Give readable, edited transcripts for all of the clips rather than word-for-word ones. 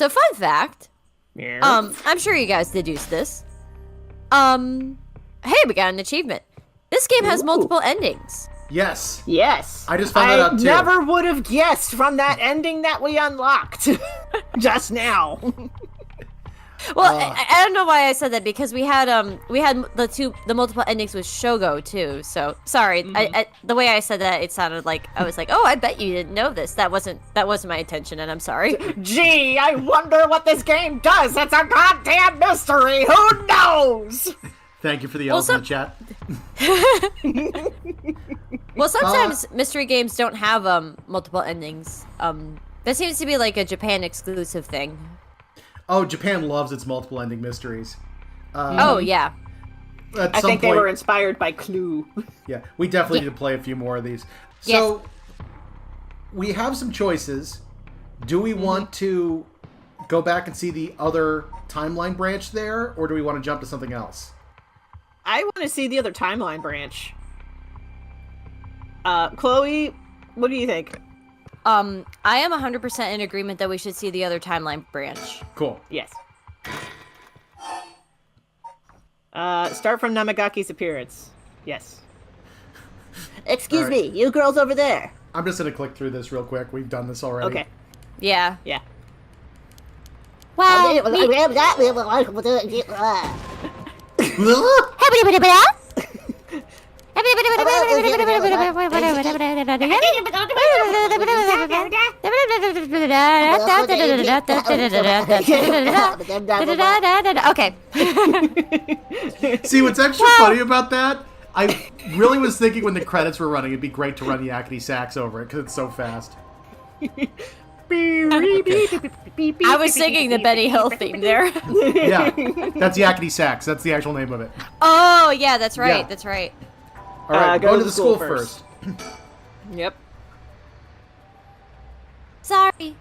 So fun fact. Yeah. I'm sure you guys deduced this. Hey, we got an achievement. This game has multiple endings. Yes. Yes. I just found that out too. I never would have guessed from that ending that we unlocked just now. Well, I don't know why I said that, because we had the multiple endings with Shogo too. So sorry, the way I said that, it sounded like I was like, oh, I bet you didn't know this. That wasn't my intention, and I'm sorry. Gee, I wonder what this game does. It's a goddamn mystery. Who knows? Thank you for the elf in the chat. Well, sometimes mystery games don't have multiple endings. That seems to be like a Japan exclusive thing. Oh, Japan loves its multiple ending mysteries. Oh yeah. I think they were inspired by Clue. Yeah, we definitely need to play a few more of these. So we have some choices. Do we want to go back and see the other timeline branch there, or do we want to jump to something else? I want to see the other timeline branch. Chloe, what do you think? I am 100% in agreement that we should see the other timeline branch. Cool. Yes. Start from Namagaki's appearance. Yes. Excuse me, you girls over there. I'm just going to click through this real quick. We've done this already. Okay. Yeah. Yeah. Wow. Okay. See, what's extra funny about that? I really was thinking when the credits were running, it'd be great to run yakety sax over it because it's so fast. I was singing the Benny Hill theme there. Yeah, that's yakety sax. That's the actual name of it. Oh, yeah, that's right. Yeah. That's right. All right, go to the school first. Yep. Sorry.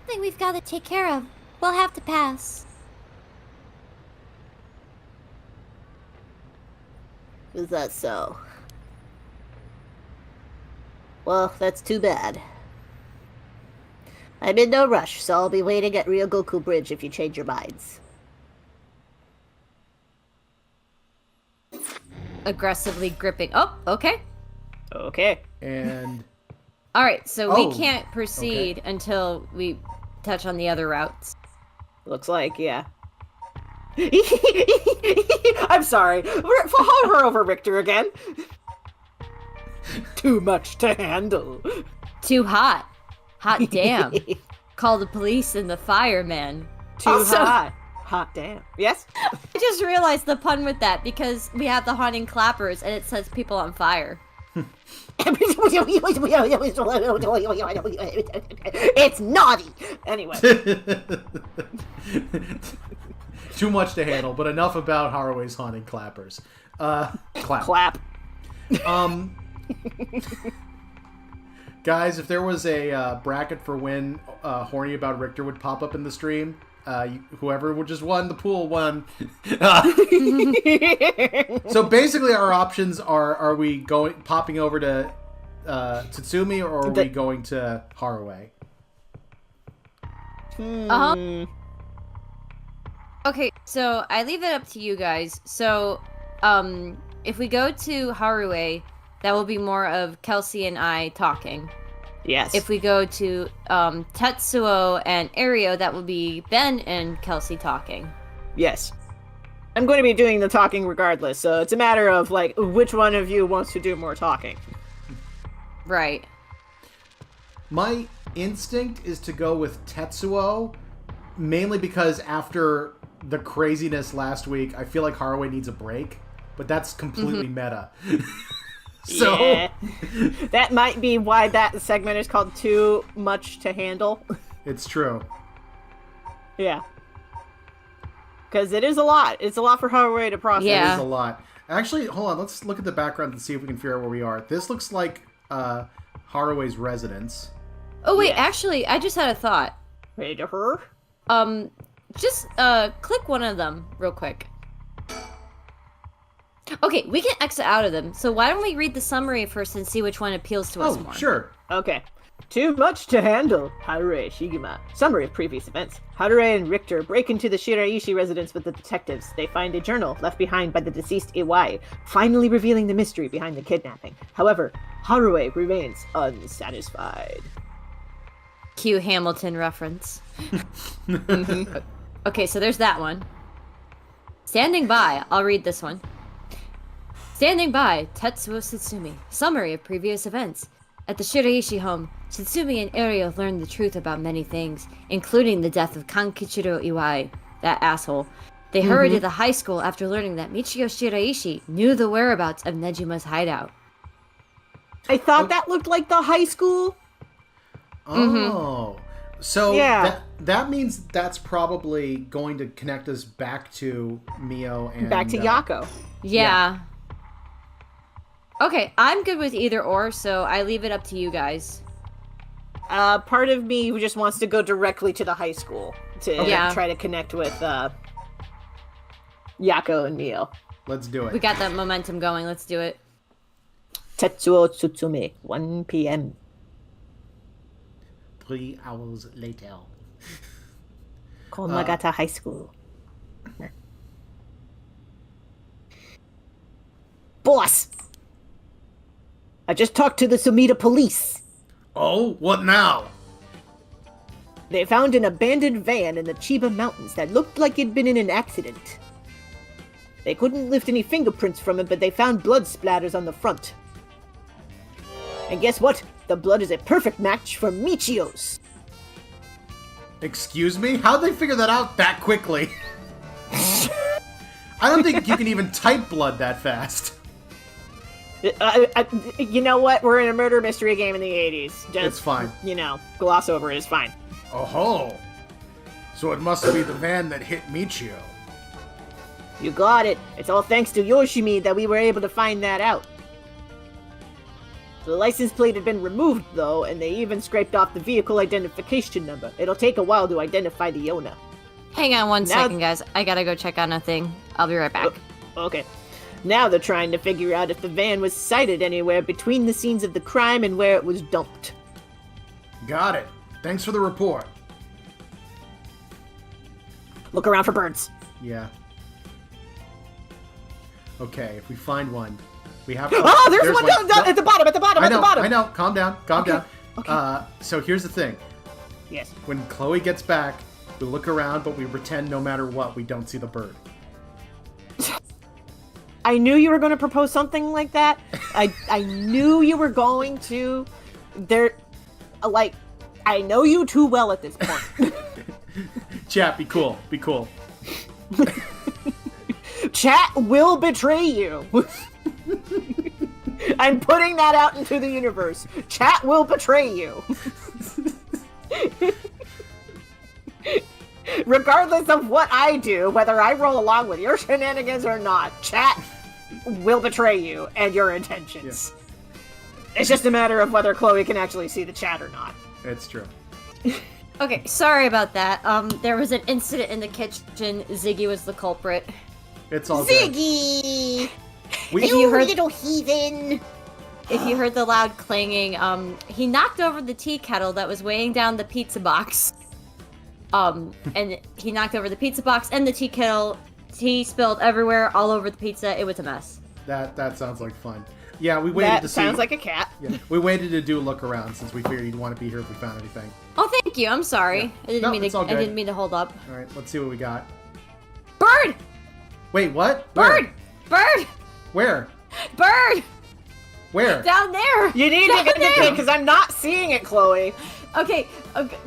Thing we've got to take care of. We'll have to pass. Is that so? Well, that's too bad. I'm in no rush, so I'll be waiting at Ryogoku Bridge if you change your minds. Aggressively gripping. Oh, okay. Okay. And... All right, so we can't proceed until we touch on the other routes. Looks like, yeah. I'm sorry. Hover over Richter again. Too much to handle. Too hot. Hot damn. Call the police and the firemen. Too hot. Hot damn. Yes? I just realized the pun with that because we have the haunting clappers and it says people on fire. It's naughty. Anyway. Too much to handle, but enough about Haraway's haunting clappers. Clap. Guys, if there was a bracket for when Horny About Richter would pop up in the stream, whoever would just won the pool won. So basically our options are we popping over to Tsutsumi, or are we going to Haraway? Okay, so I leave it up to you guys. So, if we go to Haraway, that will be more of Kelsey and I talking. Yes. If we go to Tetsuo and Ario, that will be Ben and Kelsey talking. Yes. I'm going to be doing the talking regardless, so it's a matter of, like, which one of you wants to do more talking. Right. My instinct is to go with Tetsuo, mainly because after the craziness last week, I feel like Haraway needs a break, but that's completely meta. So yeah. That might be why that segment is called Too Much to Handle. It's true. Yeah. Because it is a lot. It's a lot for Haraway to process. Yeah. It is a lot. Actually, hold on. Let's look at the background and see if we can figure out where we are. This looks like Haraway's residence. Oh, wait, actually, I just had a thought. Ready to her? Just click one of them real quick. Okay, we can exit out of them, so why don't we read the summary first and see which one appeals to us more? Sure. Okay. Too much to handle. Harue Shigema. Summary of previous events. Harue and Richter break into the Shiraishi residence with the detectives. They find a journal left behind by the deceased Iwai, finally revealing the mystery behind the kidnapping. However, Harue remains unsatisfied. Cue Hamilton reference. Okay, so there's that one. Standing by. I'll read this one. Standing by. Tetsuo Tsutsumi. Summary of previous events. At the Shiraishi home, Tsutsumi and Ariel learned the truth about many things, including the death of Kankichiro Iwai, that asshole. They hurried to the high school after learning that Michio Shiraishi knew the whereabouts of Nejima's hideout. I thought that looked like the high school. Oh. So Yeah. that means that's probably going to connect us back to Mio and... Back to Yako. Yeah. Okay, I'm good with either or, so I leave it up to you guys. Part of me who just wants to go directly to the high school to try to connect with Yako and Mio. Let's do it. We got that momentum going, let's do it. Tetsuo Tsutsumi, 1 p.m. 3 hours later. Komagata High School. Boss! I just talked to the Sumida police. Oh, what now? They found an abandoned van in the Chiba Mountains that looked like it'd been in an accident. They couldn't lift any fingerprints from it, but they found blood splatters on the front. And guess what? The blood is a perfect match for Michio's. Excuse me? How'd they figure that out that quickly? I don't think you can even type blood that fast. You know what? We're in a murder mystery game in the 80s. Just, It's fine. Gloss over it is fine. Oh-ho. So it must be the van that hit Michio. You got it. It's all thanks to Yoshimi that we were able to find that out. The license plate had been removed, though, and they even scraped off the vehicle identification number. It'll take a while to identify the owner. Hang on one second, guys. I gotta go check on a thing. I'll be right back. Okay. Now they're trying to figure out if the van was sighted anywhere between the scenes of the crime and where it was dumped. Got it. Thanks for the report. Look around for birds. Yeah. Okay, if we find one, we have... Oh, there's one down at the bottom, at the bottom. I know. Calm down. Okay. So here's the thing. Yes. When Chloe gets back, we look around, but we pretend no matter what, we don't see the bird. I knew you were going to propose something like that. I knew you were going to. I know you too well at this point. Chat, be cool. Be cool. Chat will betray you. I'm putting that out into the universe. Chat will betray you. Regardless of what I do, whether I roll along with your shenanigans or not, chat will betray you and your intentions. Yeah. It's just a matter of whether Chloe can actually see the chat or not. It's true. Okay, sorry about that. There was an incident in the kitchen. Ziggy was the culprit. It's all good. Ziggy! You heard, little heathen! if you heard the loud clanging, he knocked over the tea kettle that was weighing down the pizza box. And he knocked over the pizza box and the tea kettle. Tea spilled everywhere, all over the pizza. It was a mess. That sounds like fun. Yeah, we waited to see. That sounds like a cat. Yeah, we waited to do a look around since we figured you'd want to be here if we found anything. Oh, thank you. I'm sorry. Yeah. I didn't mean to hold up. All right, let's see what we got. Bird! Wait, what? Bird! Bird! Where? Bird! Where? Down there! You need to get it because I'm not seeing it, Chloe. Okay,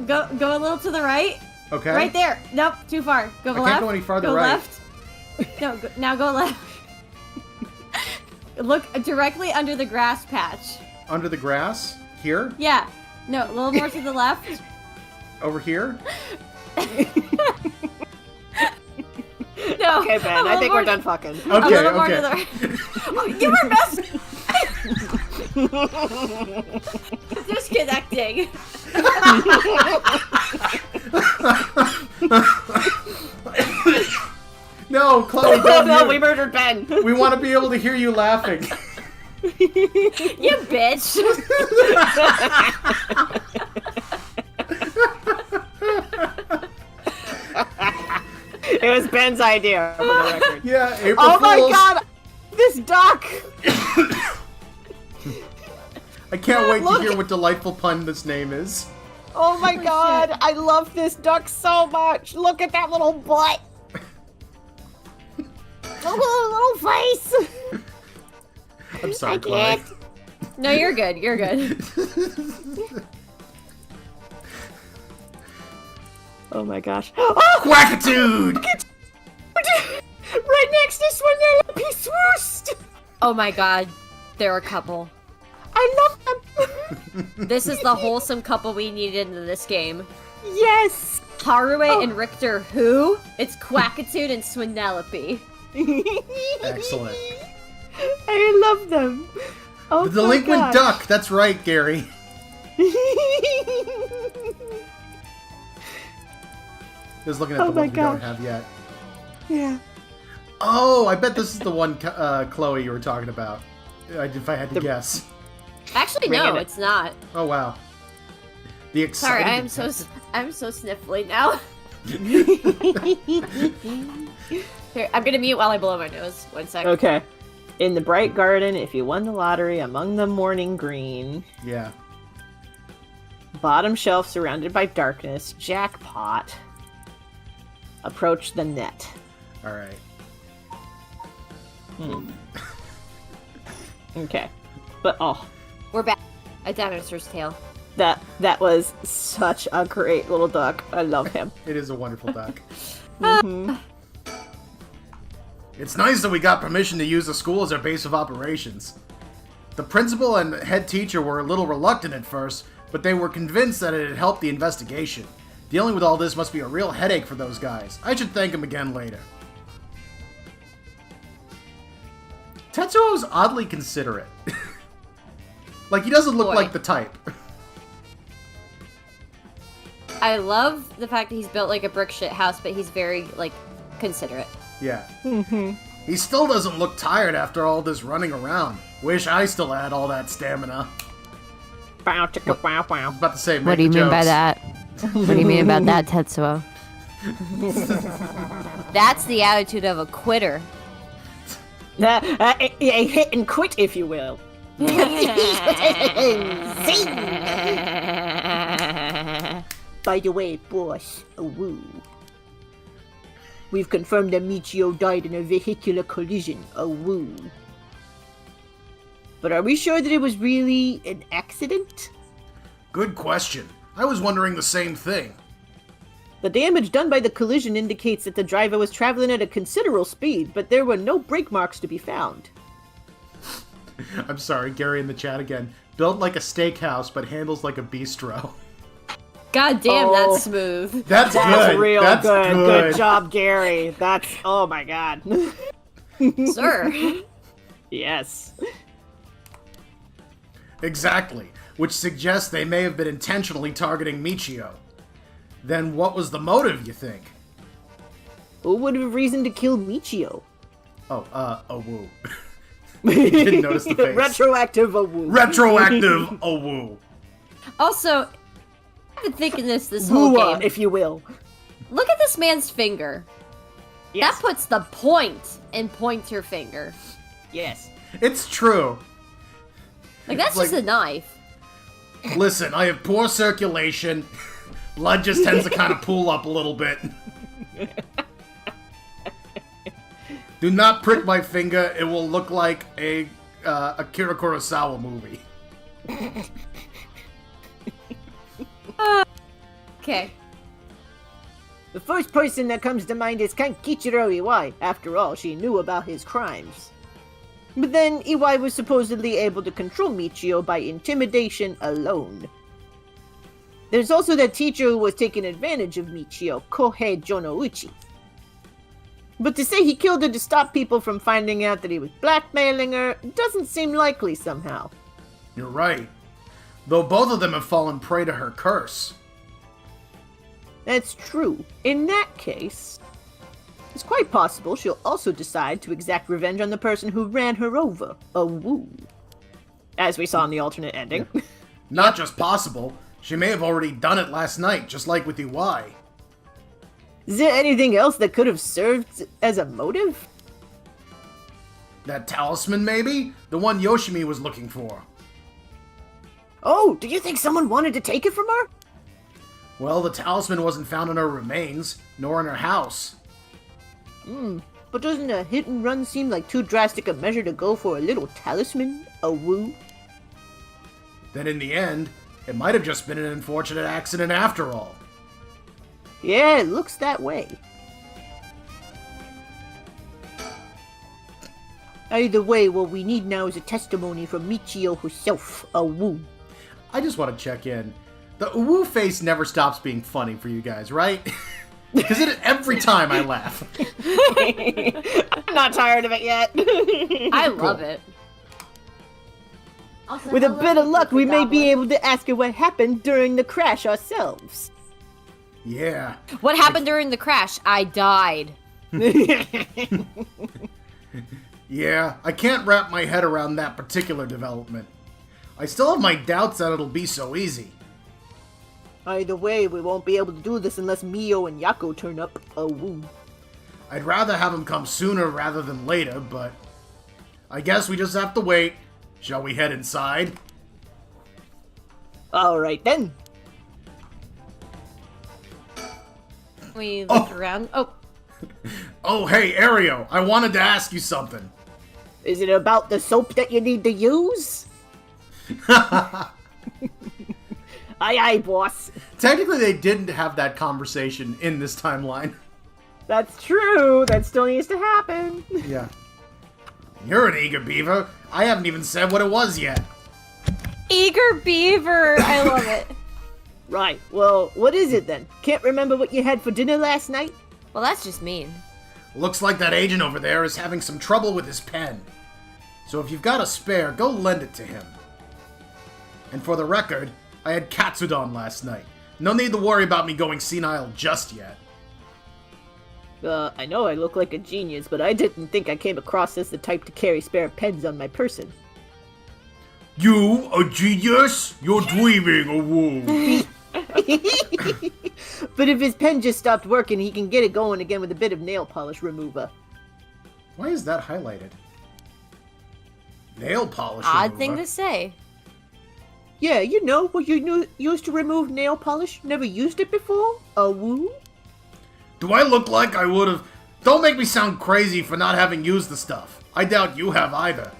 go a little to the right. Okay. Right there. Nope, too far. Go left. I can't go any farther go right. Left. No, now go left. Look directly under the grass patch. Under the grass? Here? Yeah. No, a little more to the left. Over here? No. Okay, Ben, I think we're done fucking. Okay, a little more okay. to the right. Oh, you were messing. Disconnecting. No, Chloe, don't No, mute. we murdered Ben. We want to be able to hear you laughing. You bitch. It was Ben's idea, for the record. Yeah, April Oh my Fools. god! This duck! I can't wait Look. to hear what delightful pun this name is. Oh my god! I love this duck so much! Look at that little butt! Look at the little face! I'm sorry, I Chloe. can't. No, you're good. You're good. Oh my gosh. Oh! Quackitude! Right next to Swinella Swoost! Oh my god. They're a couple. I love them! This is the wholesome couple we needed into this game. Yes! Haruwe and Richter who? It's Quackitude and Swinellope. Excellent. I love them. Oh The my delinquent gosh. duck. That's right, Gary. Just looking at Oh the my ones we don't gosh. have yet. Yeah. Oh, I bet this is the one, Chloe, you were talking about. If I had to guess. Actually, Bring no, it. it's not. Oh wow. The Sorry, exciting. I'm so sniffly now. Here, I'm gonna mute while I blow my nose. 1 sec. Okay. In the bright garden, if you won the lottery among the morning green. Yeah. Bottom shelf surrounded by darkness. Jackpot. Approach the net. All right. Okay. But oh, We're back. A dinosaur's tail. that was such a great little duck. I love him. It is a wonderful duck. Mhm. It's nice that we got permission to use the school as our base of operations. The principal and head teacher were a little reluctant at first, but they were convinced that it had helped the investigation. Dealing with all this must be a real headache for those guys. I should thank them again later. Tetsuo's oddly considerate. Like, he doesn't look Boy. like the type. I love the fact that he's built like a brick shit house, but he's very, like, considerate. Yeah. He still doesn't look tired after all this running around. Wish I still had all that stamina. Bow, chicka, bow, I bow. was about to say, make What do you the mean by jokes. that? What do you mean about that, Tetsuo? That's the attitude of a quitter. A hit and quit, if you will. By the way, boss, woo. We've confirmed that Michio died in a vehicular collision, woo. But are we sure that it was really an accident? Good question. I was wondering the same thing. The damage done by the collision indicates that the driver was traveling at a considerable speed, but there were no brake marks to be found. I'm sorry, Gary in the chat again. Built like a steakhouse, but handles like a bistro. God damn, Oh. that's smooth. That's That's good. real That's good. good. Good job, Gary. That's, oh my god. Sir. Yes. Exactly. Which suggests they may have been intentionally targeting Michio. Then what was the motive, you think? Who would have reason to kill Michio? Oh, woo. Didn't notice the face. Retroactive woo. Retroactive woo. Also, I've been thinking this whole Woo-ah, game. if you will. Look at this man's finger. Yes. That puts the point in pointer finger. Yes. It's true. Like, that's Like- just a knife. Listen, I have poor circulation. Blood just tends to kind of pool up a little bit. Do not prick my finger. It will look like a Akira Kurosawa movie. Okay. The first person that comes to mind is Kankichiro Iwai. After all, she knew about his crimes. But then, Iwai was supposedly able to control Michio by intimidation alone. There's also that teacher who was taking advantage of Michio, Kohei Jonouchi. But to say he killed her to stop people from finding out that he was blackmailing her doesn't seem likely somehow. You're right. Though both of them have fallen prey to her curse. That's true. In that case, it's quite possible she'll also decide to exact revenge on the person who ran her over. A woo. As we saw in the alternate ending. Not just possible. She may have already done it last night, just like with Iwai. Is there anything else that could have served as a motive? That talisman, maybe? The one Yoshimi was looking for. Oh, do you think someone wanted to take it from her? Well, the talisman wasn't found in her remains, nor in her house. But doesn't a hit and run seem like too drastic a measure to go for a little talisman? A woo? Then in the end, it might have just been an unfortunate accident after all. Yeah, it looks that way. Either way, what we need now is a testimony from Michio herself, a woo. I just want to check in. The uwu face never stops being funny for you guys, right? Because every time I laugh. I'm not tired of it yet. I love it. With a bit of luck, we may be able to ask her what happened during the crash ourselves. Yeah. What happened during the crash? I died. Yeah, I can't wrap my head around that particular development. I still have my doubts that it'll be so easy. Either way, we won't be able to do this unless Mio and Yako turn up. A woo. I'd rather have them come sooner rather than later, but I guess we just have to wait. Shall we head inside? Alright then. We look around. Oh, Oh, hey, Ario, I wanted to ask you something. Is it about the soap that you need to use? Aye aye, boss. Technically, they didn't have that conversation in this timeline. That's true. That still needs to happen. Yeah. You're an eager beaver. I haven't even said what it was yet. eager beaver. I love it. Right. Well, what is it then? Can't remember what you had for dinner last night? Well, that's just mean. Looks like that agent over there is having some trouble with his pen. So if you've got a spare, go lend it to him. And for the record, I had katsudon last night. No need to worry about me going senile just yet. I know I look like a genius, but I didn't think I came across as the type to carry spare pens on my person. You, a genius? You're dreaming, a woo. But if his pen just stopped working, he can get it going again with a bit of nail polish remover. Why is that highlighted? Nail polish Odd remover? thing to say. Yeah, you know what you used to remove nail polish? Never used it before? A woo? Do I look like I would've... Don't make me sound crazy for not having used the stuff. I doubt you have either.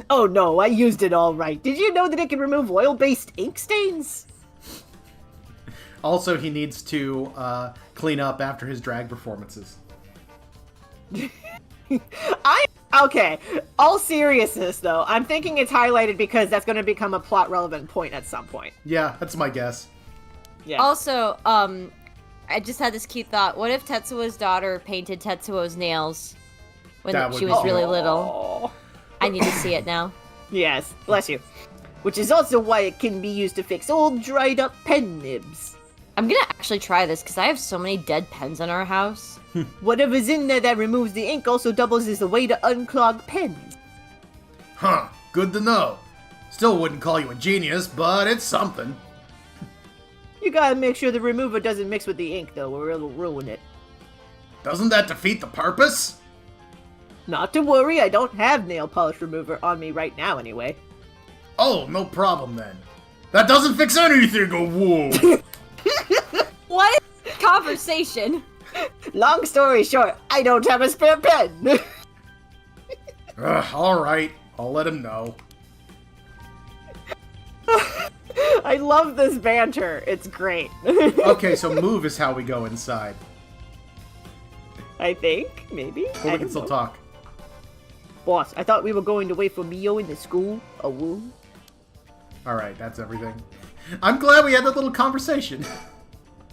Oh no, I used it all right. Did you know that it can remove oil-based ink stains? Also, he needs to clean up after his drag performances. Okay, all seriousness though, I'm thinking it's highlighted because that's going to become a plot-relevant point at some point. Yeah, that's my guess. Yeah. Also, I just had this cute thought. What if Tetsuo's daughter painted Tetsuo's nails when That would she be was cute. really little? I need to see it now. Yes, bless you. Which is also why it can be used to fix old, dried-up pen nibs. I'm gonna actually try this because I have so many dead pens in our house. Whatever's in there that removes the ink also doubles as a way to unclog pens. Huh, good to know. Still wouldn't call you a genius, but it's something. You gotta make sure the remover doesn't mix with the ink though, or it'll ruin it. Doesn't that defeat the purpose? Not to worry, I don't have nail polish remover on me right now anyway. Oh, no problem then. That doesn't fix anything, oh whoa. What is conversation? Long story short, I don't have a spare pen. Alright, I'll let him know. I love this banter. It's great. Okay, so move is how we go inside. I think, maybe. But we I can don't still know. talk. Boss, I thought we were going to wait for Mio in the school. A woo. Alright, that's everything. I'm glad we had that little conversation.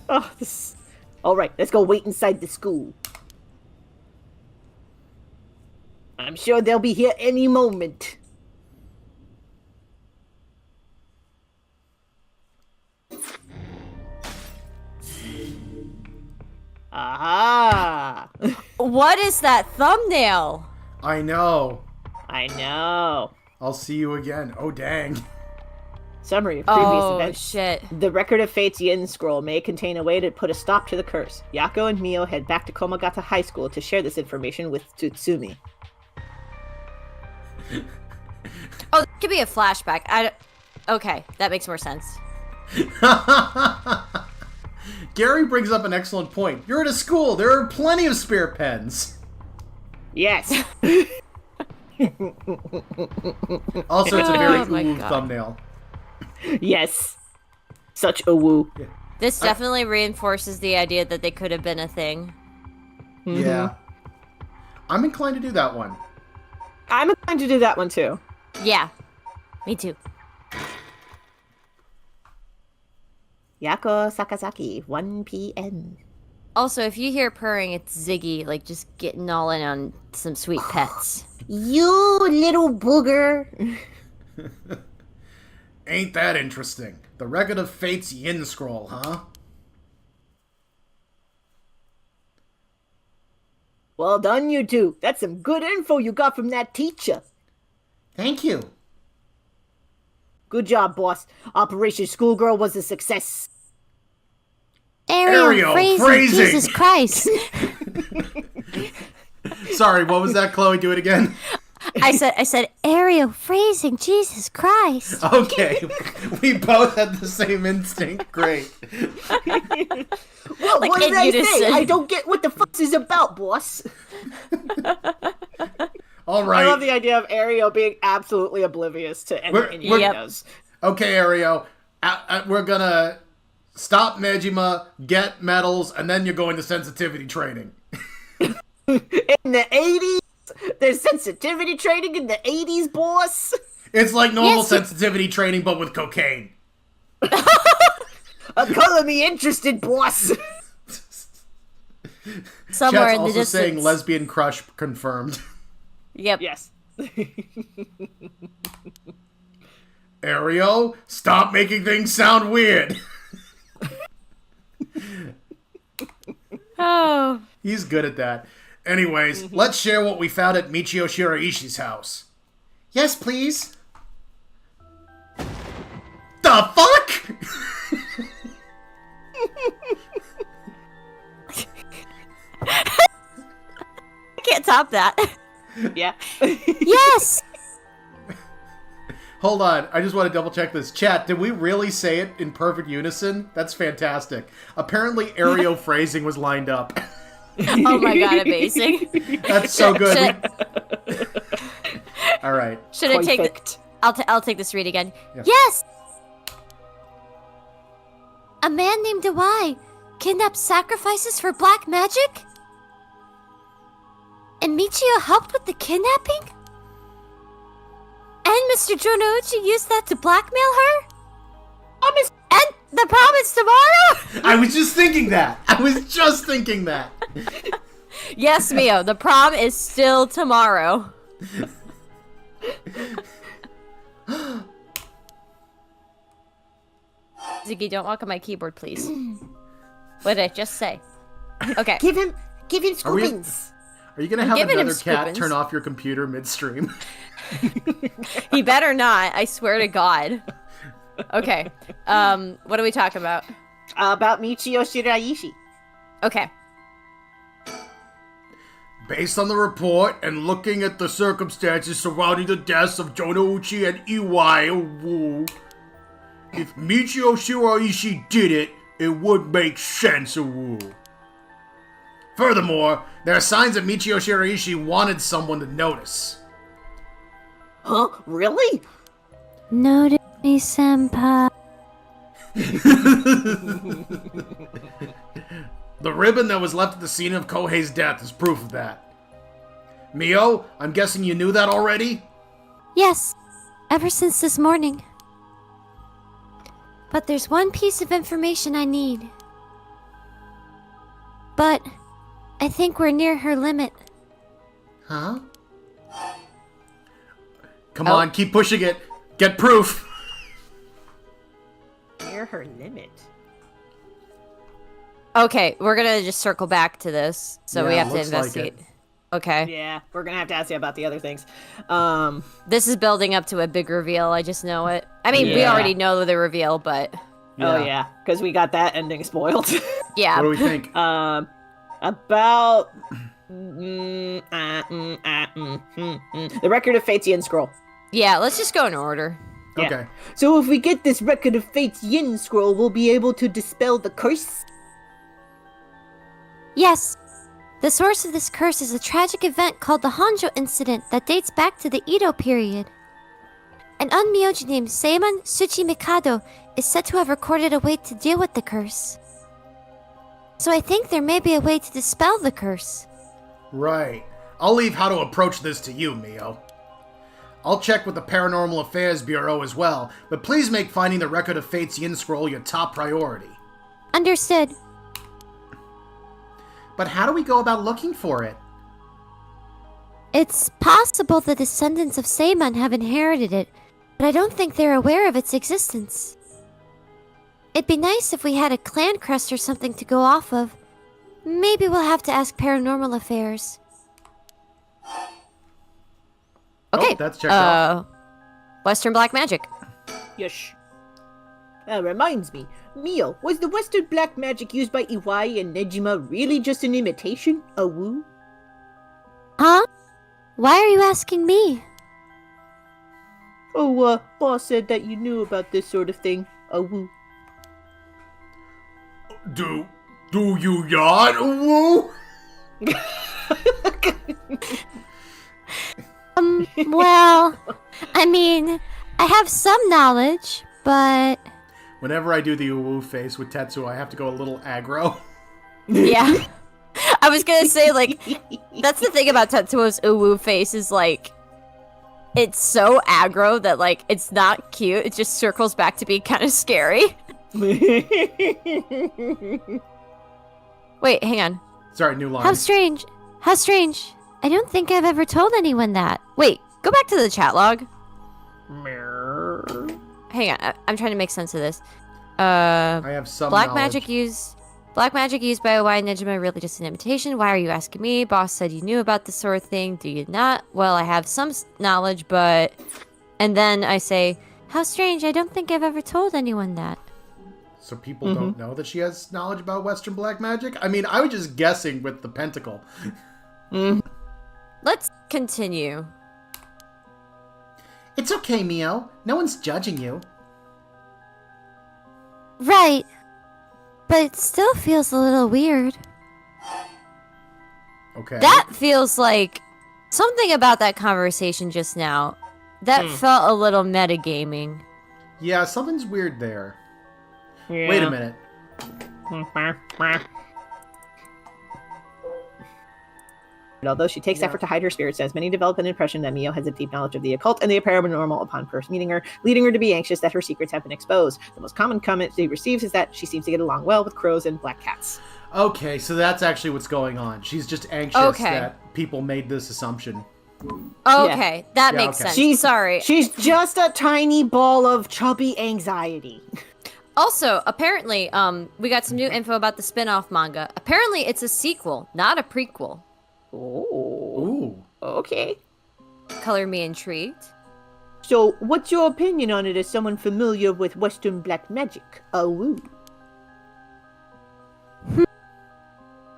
Oh, this... Alright, let's go wait inside the school. I'm sure they'll be here any moment. Aha! What is that thumbnail? I know. I know. I'll see you again. Oh, dang. Summary of previous Oh, events. shit. The Record of Fate's Yin scroll may contain a way to put a stop to the curse. Yako and Mio head back to Komagata High School to share this information with Tsutsumi. Oh, it could be a flashback. Okay, that makes more sense. Gary brings up an excellent point. You're at a school. There are plenty of spare pens. Yes. Also, it's a very Oh my ooh God. thumbnail. Yes. Such a woo. This definitely reinforces the idea that they could have been a thing. Yeah. I'm inclined to do that one. I'm inclined to do that one too. Yeah, me too. Yako Sakazaki, 1 p.m. Also, if you hear purring, it's Ziggy, like, just getting all in on some sweet pets. You little booger. Ain't that interesting? The Record of Fate's Yin scroll, huh? Well done, you two. That's some good info you got from that teacher. Thank you. Good job, boss. Operation Schoolgirl was a success. Ariel, phrasing. Jesus Christ. Sorry, what was that, Chloe? Do it again. I said, Ariel phrasing, Jesus Christ. Okay. We both had the same instinct. Great. Well, Like what did in I say? unison. I don't get what the fuss is about, boss. All I right. love the idea of Ariel being absolutely oblivious to anything he we're- does. Okay, Ario. We're gonna stop Majima, get medals, and then you're going to sensitivity training. In the 80s? There's sensitivity training in the 80s, boss? It's like normal Yes. sensitivity training, but with cocaine. Color me interested, boss. Somewhere Chat's in the also distance. saying lesbian crush confirmed. Yep. Yes. Ario, stop making things sound weird. Oh. He's good at that. Anyways, let's share what we found at Michio Shiraishi's house. Yes, please. The fuck? I can't top that. Yeah. Yes. Hold on, I just want to double check this. Chat, did we really say it in perfect unison? That's fantastic. Apparently, Ario phrasing was lined up. Oh my God, amazing. That's so good. All right. Should I take? Perfect. I'll take this read again. Yeah. Yes. A man named Dewey kidnapped sacrifices for black magic, and Michio helped with the kidnapping. And Mr. Jonouchi used that to blackmail her. And the prom is tomorrow. I was just thinking that. Yes, Mio. The prom is still tomorrow. Ziggy, don't walk on my keyboard, please. What did I just say? Okay. Give him Are we- scoopings. Are you gonna have giving him another cat scoopins. turn off your computer midstream? He better not. I swear to God. Okay. What are we talking about? About Michio Shiraishi. Okay. Based on the report and looking at the circumstances surrounding the deaths of Jonouchi and Iwai, if Michio Shiraishi did it, it would make sense. Furthermore, there are signs that Michio Shiraishi wanted someone to notice. Huh? Really? Notice me, senpai. The ribbon that was left at the scene of Kohei's death is proof of that. Mio, I'm guessing you knew that already? Yes. Ever since this morning. But there's one piece of information I need. But I think we're near her limit. Huh? Come on, keep pushing it. Get proof. Near her limit. Okay, we're gonna just circle back to this, so we Yeah, have to looks like investigate. it. Okay. Yeah, we're gonna have to ask you about the other things. This is building up to a big reveal. I just know it. I mean, we Yeah. already know the reveal, but Oh yeah, because we got that ending spoiled. yeah. What do we think? About the Record of Fate's Yin Scroll. Yeah, let's just go in order. Yeah. Okay. So if we get this Record of Fate's Yin Scroll, we'll be able to dispel the curse. Yes. The source of this curse is a tragic event called the Honjo incident that dates back to the Edo period. An unmyoji named Seiman Tsuchi Mikado is said to have recorded a way to deal with the curse. So I think there may be a way to dispel the curse. Right. I'll leave how to approach this to you, Mio. I'll check with the Paranormal Affairs Bureau as well, but please make finding the Record of Fate's Yin Scroll your top priority. Understood. But how do we go about looking for it? It's possible the descendants of Seiman have inherited it, but I don't think they're aware of its existence. It'd be nice if we had a clan crest or something to go off of. Maybe we'll have to ask Paranormal Affairs. Okay. Oh, that's checked off. Western black magic. Yes. That reminds me, Mio, was the Western black magic used by Iwai and Nejima really just an imitation? A woo? Huh? Why are you asking me? Oh, boss said that you knew about this sort of thing. A woo. Do you not? Woo? Well, I mean, I have some knowledge, but... Whenever I do the woo face with Tetsuo, I have to go a little aggro. Yeah. I was gonna say, like, that's the thing about Tetsuo's uwu face is, like, it's so aggro that, like, it's not cute. It just circles back to being kind of scary. Wait, hang on. Sorry, new line. How strange. How strange. I don't think I've ever told anyone that. Wait, go back to the chat log. Hang on, I'm trying to make sense of this. I have some Black knowledge. magic used by Oai and Nejima really just an imitation. Why are you asking me? Boss said you knew about this sort of thing. Do you not? Well, I have some knowledge, but... And then I say, how strange. I don't think I've ever told anyone that. So people don't know that she has knowledge about Western black magic? I mean, I was just guessing with the pentacle. Let's continue. It's okay, Mio. No one's judging you. Right. But it still feels a little weird. Okay. That feels like something about that conversation just now. That felt a little metagaming. Yeah, something's weird there. Wait a minute. Although she takes effort to hide her spirit sense, many develop an impression that Mio has a deep knowledge of the occult and the paranormal upon first meeting her, leading her to be anxious that her secrets have been exposed. The most common comment she receives is that she seems to get along well with crows and black cats. Okay, so that's actually what's going on. She's just anxious that people made this assumption. Okay, that Yeah, makes okay. sense. Sorry. She's just a tiny ball of chubby anxiety. Also, apparently, we got some new info about the spin-off manga. Apparently, it's a sequel, not a prequel. Oh, Ooh. okay. Color me intrigued. So, what's your opinion on it as someone familiar with Western black magic? Oh,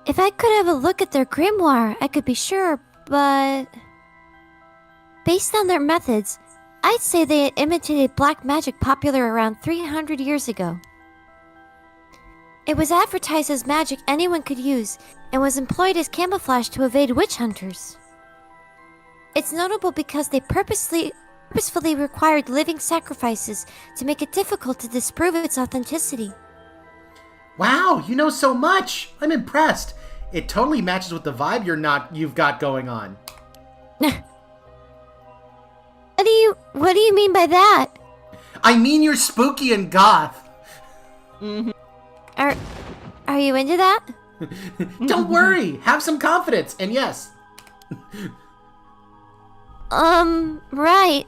If I could have a look at their grimoire, I could be sure, but... Based on their methods, I'd say they had imitated black magic popular around 300 years ago. It was advertised as magic anyone could use, and was employed as camouflage to evade witch hunters. It's notable because they purposefully required living sacrifices to make it difficult to disprove its authenticity. Wow, you know so much. I'm impressed. It totally matches with the vibe you've got going on. What do you mean by that? I mean you're spooky and goth. Are you into that? Don't worry. Have some confidence. And yes. Right.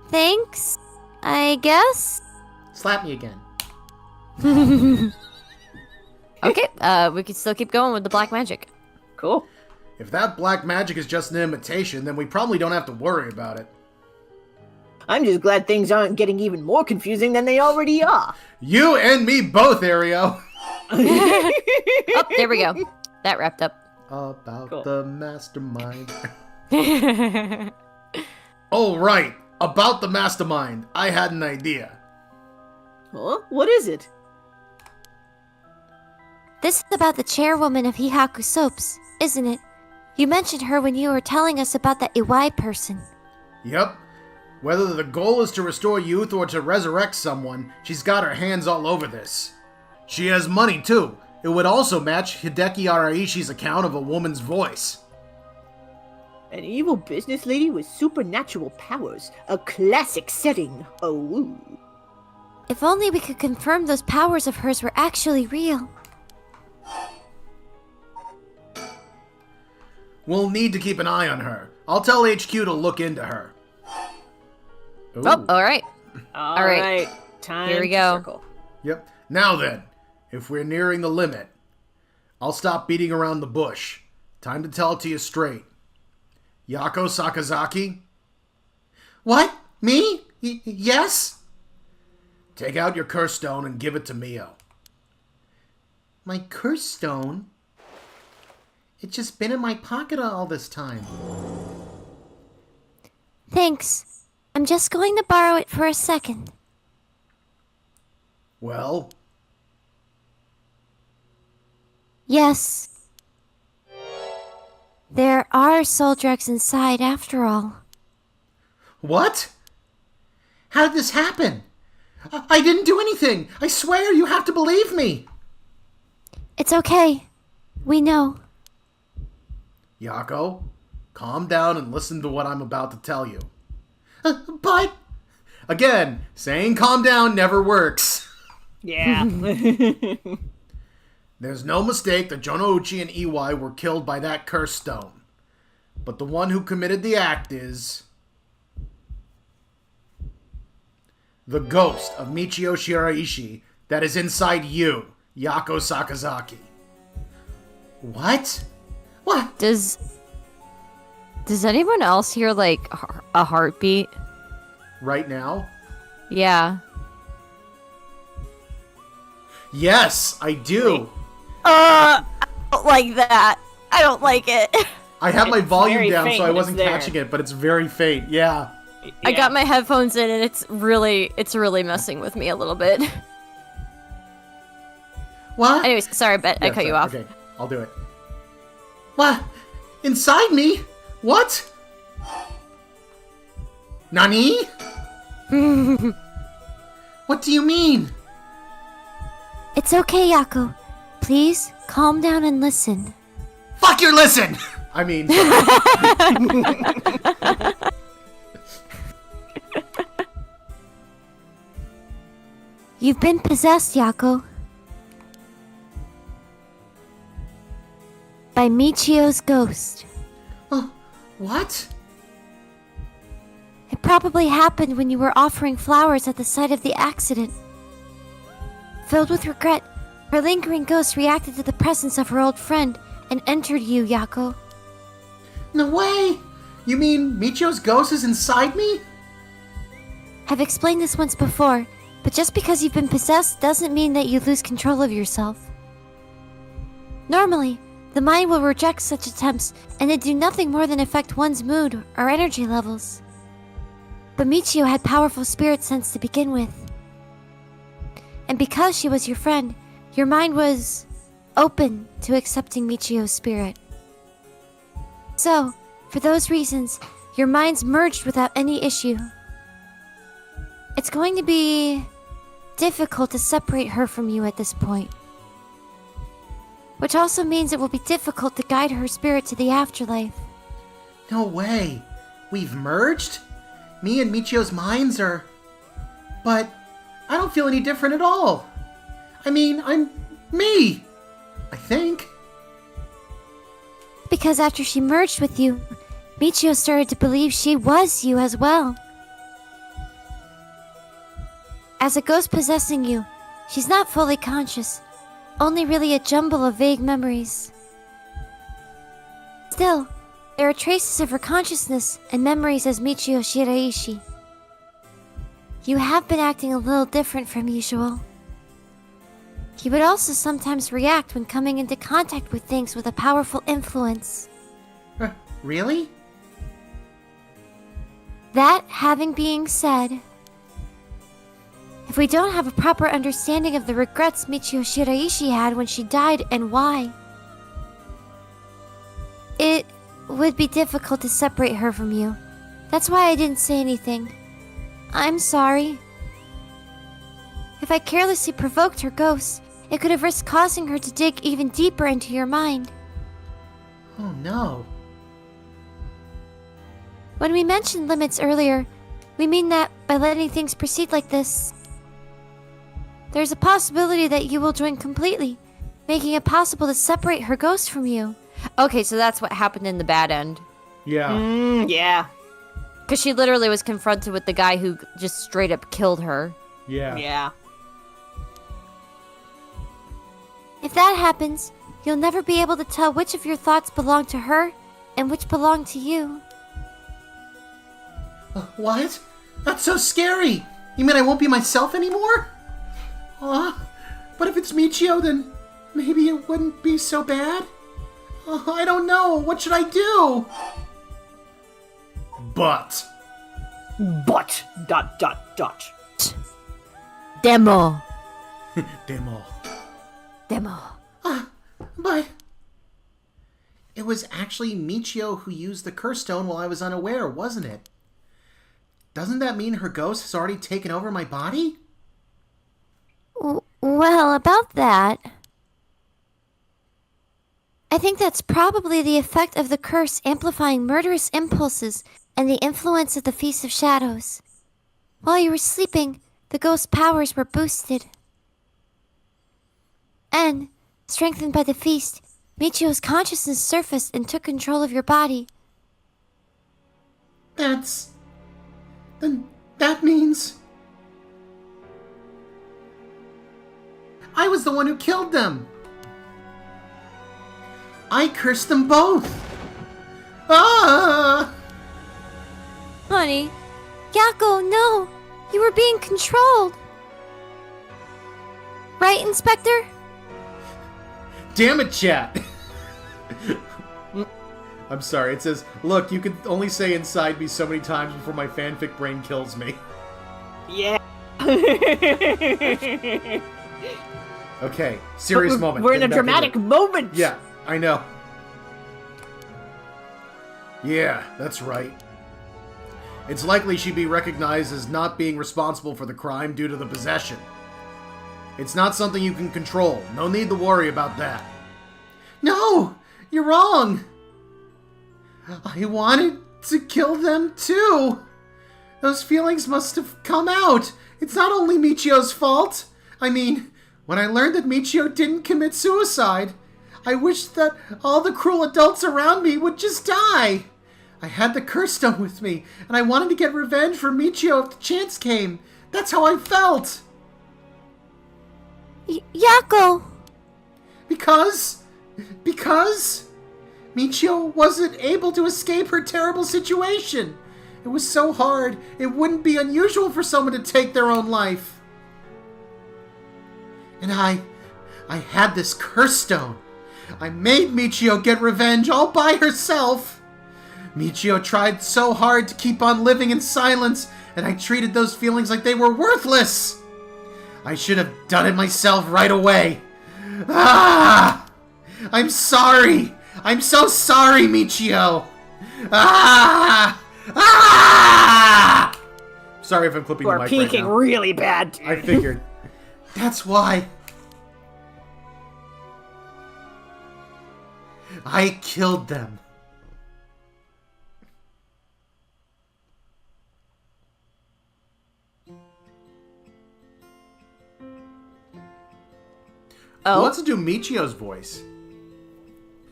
Thanks, I guess? Slap me again. Okay, we can still keep going with the black magic. cool. If that black magic is just an imitation, then we probably don't have to worry about it. I'm just glad things aren't getting even more confusing than they already are. You and me both, Ario! Oh, there we go. That wrapped up. About the mastermind. Oh, right. About the mastermind. I had an idea. Huh? What is it? This is about the chairwoman of Hihaku Soaps, isn't it? You mentioned her when you were telling us about that Iwai person. Yep. Whether the goal is to restore youth or to resurrect someone, she's got her hands all over this. She has money, too. It would also match Hideki Araishi's account of a woman's voice. An evil business lady with supernatural powers. A classic setting. Oh. If only we could confirm those powers of hers were actually real. We'll need to keep an eye on her. I'll tell HQ to look into her. Ooh. Oh, all right. All right. right. Time Here we to go. circle. Yep. Now then, if we're nearing the limit, I'll stop beating around the bush. Time to tell it to you straight. Yako Sakazaki? What? Me? Yes? Take out your curse stone and give it to Mio. My curse stone? It's just been in my pocket all this time. Thanks. I'm just going to borrow it for a second. Well? Yes. There are soul drugs inside after all. What? How did this happen? I didn't do anything. I swear you have to believe me. It's okay. We know. Yako, calm down and listen to what I'm about to tell you. But... Again, saying calm down never works. Yeah. There's no mistake that Jonouchi and Iwai were killed by that curse stone. But the one who committed the act is... the ghost of Michio Shiraishi that is inside you, Yako Sakazaki. What? What? Does anyone else hear, like, a heartbeat? Right now? Yeah. Yes, I do. I don't like that. I don't like it. I have my It's volume very down, faint, so I but wasn't it's there. catching it, but it's very faint. Yeah. I got my headphones in and it's really messing with me a little bit. What? Anyways, sorry, Bet, I Yeah, cut you sorry. off. Okay, I'll do it. What? Inside me? What? Nani? What do you mean? It's okay, Yako. Please, calm down and listen. Fuck your listen! I mean... You've been possessed, Yako. By Michio's ghost. What? It probably happened when you were offering flowers at the site of the accident. Filled with regret, her lingering ghost reacted to the presence of her old friend and entered you, Yako. No way! You mean Michio's ghost is inside me? I've explained this once before, but just because you've been possessed doesn't mean that you lose control of yourself. Normally, the mind will reject such attempts and it do nothing more than affect one's mood or energy levels. But Michio had powerful spirit sense to begin with. And because she was your friend, your mind was open to accepting Michio's spirit. So, for those reasons, your minds merged without any issue. It's going to be difficult to separate her from you at this point. Which also means it will be difficult to guide her spirit to the afterlife. No way. We've merged? Me and Michio's minds are... But I don't feel any different at all. I mean, I'm me. I think. Because after she merged with you, Michio started to believe she was you as well. As a ghost possessing you, she's not fully conscious, only really a jumble of vague memories. Still, there are traces of her consciousness and memories as Michio Shiraishi. You have been acting a little different from usual. He would also sometimes react when coming into contact with things with a powerful influence. Really? That having been said, if we don't have a proper understanding of the regrets Michio Shiraishi had when she died and why, it would be difficult to separate her from you. That's why I didn't say anything. I'm sorry. If I carelessly provoked her ghost, it could have risked causing her to dig even deeper into your mind. Oh no. When we mentioned limits earlier, we mean that by letting things proceed like this, there's a possibility that you will join completely, making it possible to separate her ghost from you. Okay, so that's what happened in the bad end. Yeah. Yeah. Because she literally was confronted with the guy who just straight up killed her. Yeah. Yeah. If that happens, you'll never be able to tell which of your thoughts belong to her and which belong to you. What? That's so scary! You mean I won't be myself anymore? But if it's Michio, then maybe it wouldn't be so bad? I don't know. What should I do? But. But. ... Demo. Demo. Demo. But. It was actually Michio who used the curse stone while I was unaware, wasn't it? Doesn't that mean her ghost has already taken over my body? Well, about that, I think that's probably the effect of the curse amplifying murderous impulses and the influence of the Feast of Shadows. While you were sleeping, the ghost's powers were boosted. And, strengthened by the feast, Michio's consciousness surfaced and took control of your body. Then that means... I was the one who killed them! I cursed them both! Ah! Honey, Yako, no! You were being controlled! Right, Inspector? Damn it, chat! I'm sorry, it says, look, you can only say inside me so many times before my fanfic brain kills me. Yeah. Okay, serious moment. We're in a Getting back dramatic into it. moment. Yeah, I know. Yeah, that's right. It's likely she'd be recognized as not being responsible for the crime due to the possession. It's not something you can control. No need to worry about that. No! You're wrong! I wanted to kill them too! Those feelings must have come out! It's not only Michio's fault! I mean, when I learned that Michio didn't commit suicide, I wished that all the cruel adults around me would just die! I had the curse stone with me, and I wanted to get revenge for Michio if the chance came. That's how I felt! Yako! Because Michio wasn't able to escape her terrible situation. It was so hard, it wouldn't be unusual for someone to take their own life. And I had this curse stone. I made Michio get revenge all by herself. Michio tried so hard to keep on living in silence, and I treated those feelings like they were worthless. I should have done it myself right away. Ah! I'm sorry. I'm so sorry, Michio. Ah! Ah! Sorry if I'm clipping the We're mic peaking right now. really bad. I figured. That's why. I killed them. Oh. Who wants to do Michio's voice?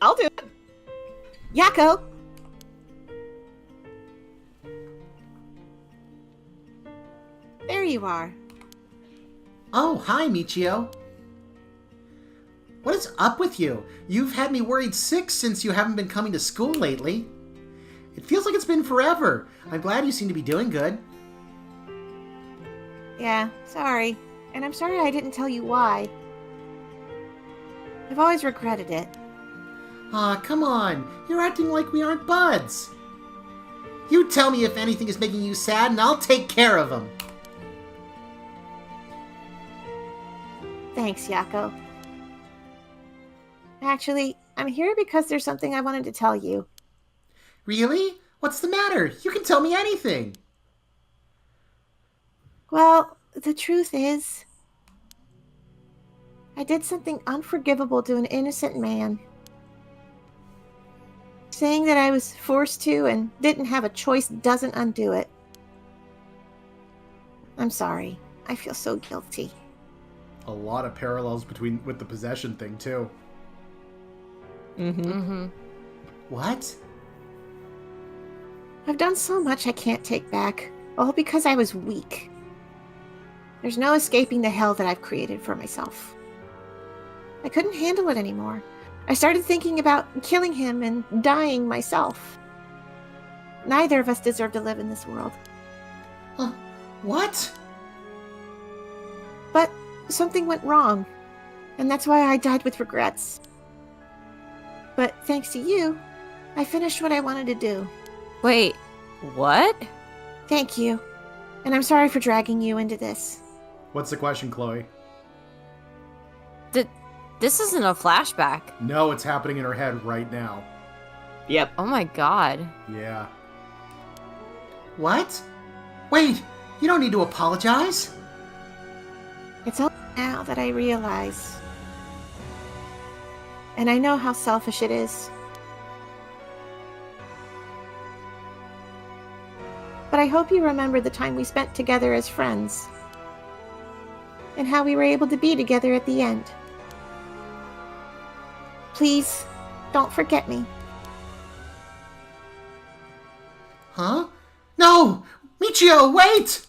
I'll do it. Yako! There you are. Oh, hi, Michio. What is up with you? You've had me worried sick since you haven't been coming to school lately. It feels like it's been forever. I'm glad you seem to be doing good. Yeah, sorry. And I'm sorry I didn't tell you why. I've always regretted it. Aw, come on. You're acting like we aren't buds. You tell me if anything is making you sad, and I'll take care of them. Thanks, Yako. Actually, I'm here because there's something I wanted to tell you. Really? What's the matter? You can tell me anything. Well, the truth is, I did something unforgivable to an innocent man. Saying that I was forced to and didn't have a choice doesn't undo it. I'm sorry. I feel so guilty. A lot of parallels with the possession thing, too. What? I've done so much I can't take back, all because I was weak. There's no escaping the hell that I've created for myself. I couldn't handle it anymore. I started thinking about killing him and dying myself. Neither of us deserve to live in this world. What? But something went wrong, and that's why I died with regrets. But thanks to you, I finished what I wanted to do. Wait, what? Thank you. And I'm sorry for dragging you into this. What's the question, Chloe? This isn't a flashback. No, it's happening in her head right now. Yep. Oh my god. Yeah. What? Wait, you don't need to apologize. It's only now that I realize. And I know how selfish it is. But I hope you remember the time we spent together as friends. And how we were able to be together at the end. Please, don't forget me. Huh? No! Michio, wait!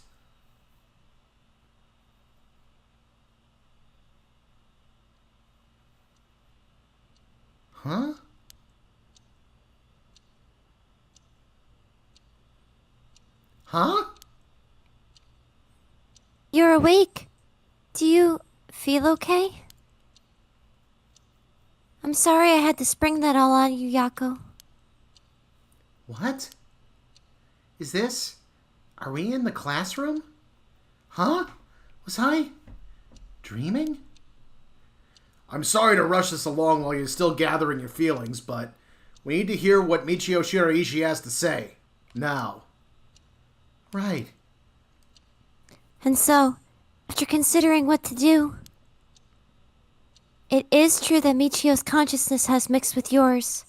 Huh? Huh? You're awake. Do you feel okay? I'm sorry I had to spring that all on you, Yako. What? Is this... Are we in the classroom? Huh? Was I... dreaming? I'm sorry to rush this along while you're still gathering your feelings, but we need to hear what Michio Shiraishi has to say. Now. Right. And so, after considering what to do, it is true that Michio's consciousness has mixed with yours.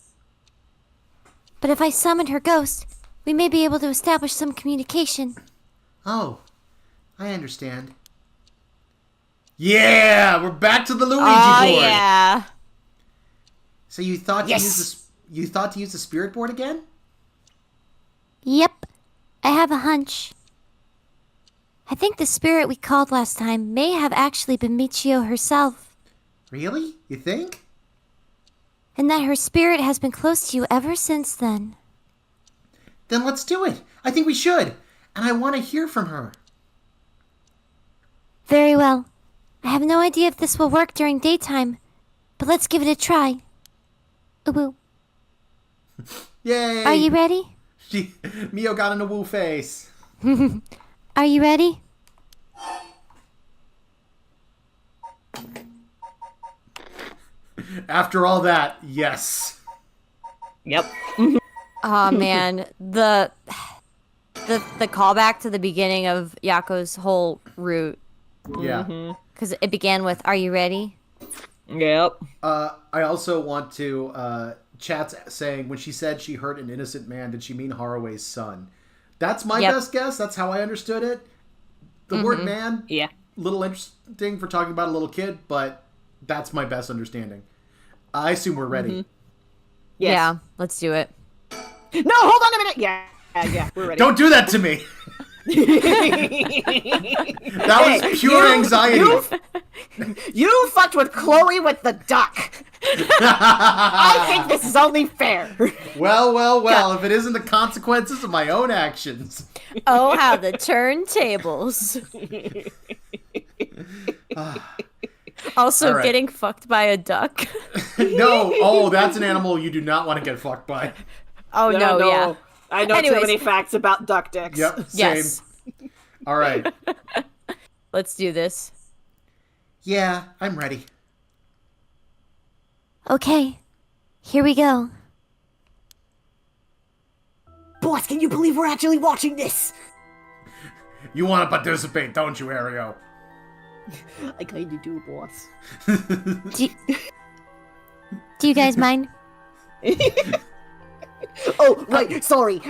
But if I summon her ghost, we may be able to establish some communication. Oh, I understand. Yeah, we're back to the Luigi board. Yeah. So you thought Yes. to use the spirit board again? Yep, I have a hunch. I think the spirit we called last time may have actually been Michio herself, Really? You think? and that her spirit has been close to you ever since then. Then let's do it. I think we should. And I want to hear from her. Very well. I have no idea if this will work during daytime, but let's give it a try. Ooh. Yay! Are you ready? Mio got in a woo face. Are you ready? After all that, yes. Yep. Oh man, the callback to the beginning of Yako's whole route, Yeah. because it began with "Are you ready?" Yep. I also want to chat's saying when she said she hurt an innocent man, did she mean Haraway's son? That's my Yep. best guess. That's how I understood it. The word man, Yeah. little interesting for talking about a little kid, but that's my best understanding. I assume we're ready. Yes. Yeah, let's do it. No, hold on a minute. Yeah, we're ready. Don't do that to me. That was pure anxiety. You fucked with Chloe with the duck. I think this is only fair. Well, if it isn't the consequences of my own actions. Oh, how the turntables. Also, All right. getting fucked by a duck. No, that's an animal you do not want to get fucked by. Oh, no, yeah. I know Anyways. too many facts about duck dicks. Yep, same. Yes. All right. Let's do this. Yeah, I'm ready. Okay, here we go. Boss, can you believe we're actually watching this? You want to participate, don't you, Ario? I kinda do, boss. Do you guys mind? Oh, right, sorry.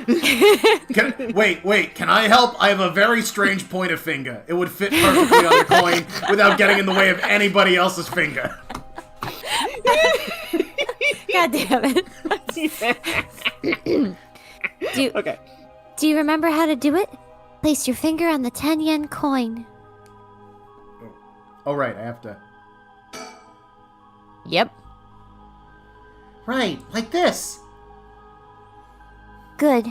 Wait, can I help? I have a very strange pointer finger. It would fit perfectly on the coin without getting in the way of anybody else's finger. God damn it. Okay. Do you remember how to do it? Place your finger on the 10-yen coin. Oh, right, I have to... Yep. Right, like this. Good.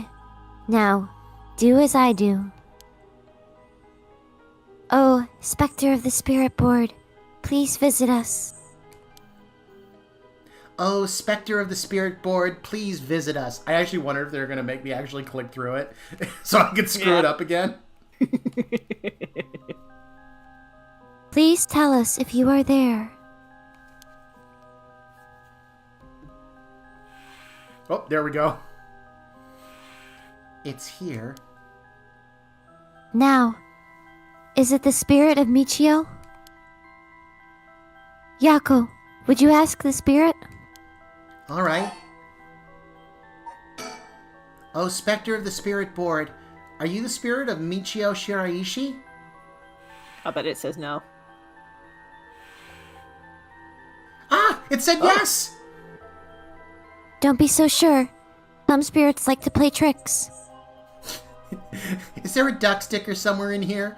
Now, do as I do. Oh, Spectre of the Spirit Board, please visit us. Oh, Spectre of the Spirit Board, please visit us. I actually wonder if they're going to make me actually click through it so I can screw it up again. Please tell us if you are there. Oh, there we go. It's here. Now, is it the spirit of Michio? Yako, would you ask the spirit? All right. Oh, Spectre of the Spirit Board, are you the spirit of Michio Shiraishi? I bet it says no. Ah, it said yes! Don't be so sure. Some spirits like to play tricks. Is there a duck sticker somewhere in here?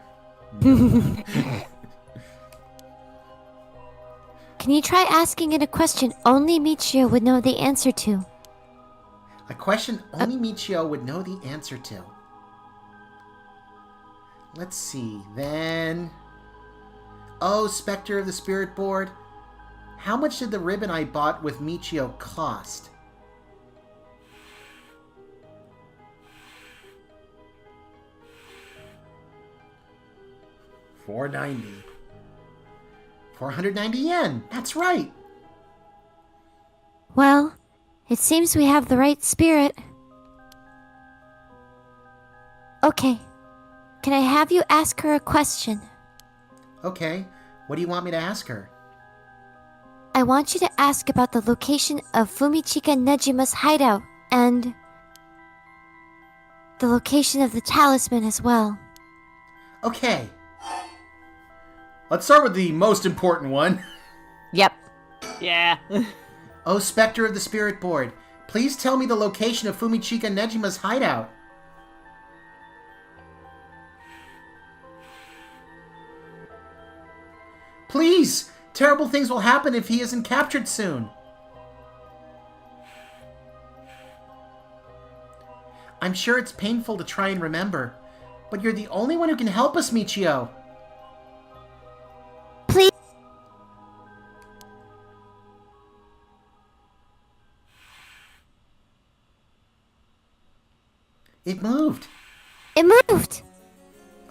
Can you try asking it a question only Michio would know the answer to? A question only Michio would know the answer to. Let's see, then... Oh, Spectre of the Spirit Board, how much did the ribbon I bought with Michio cost? $490. 490 yen. That's right. Well, it seems we have the right spirit. Okay. Can I have you ask her a question? Okay. What do you want me to ask her? I want you to ask about the location of Fumichika Nejima's hideout and the location of the talisman as well. Okay. Let's start with the most important one. Yep. Yeah. Oh, Spectre of the Spirit Board, please tell me the location of Fumichika Nejima's hideout. Please! Terrible things will happen if he isn't captured soon. I'm sure it's painful to try and remember, but you're the only one who can help us, Michio. Please. It moved. It moved!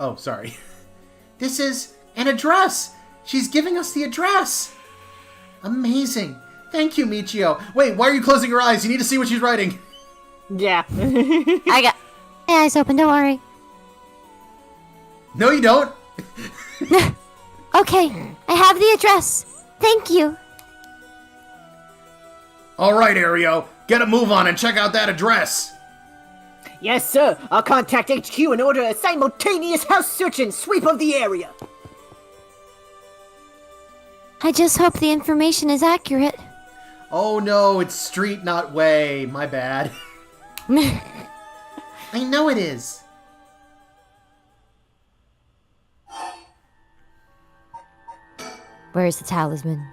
Oh, sorry. This is an address. She's giving us the address. Amazing. Thank you, Michio. Wait, why are you closing your eyes? You need to see what she's writing. Yeah. I got... My eyes open, don't worry. No, you don't. Okay, I have the address. Thank you. All right, Ario. Get a move on and check out that address. Yes, sir. I'll contact HQ and order a simultaneous house search and sweep of the area. I just hope the information is accurate. Oh, no, it's street, not way. My bad. I know it is. Where's the talisman?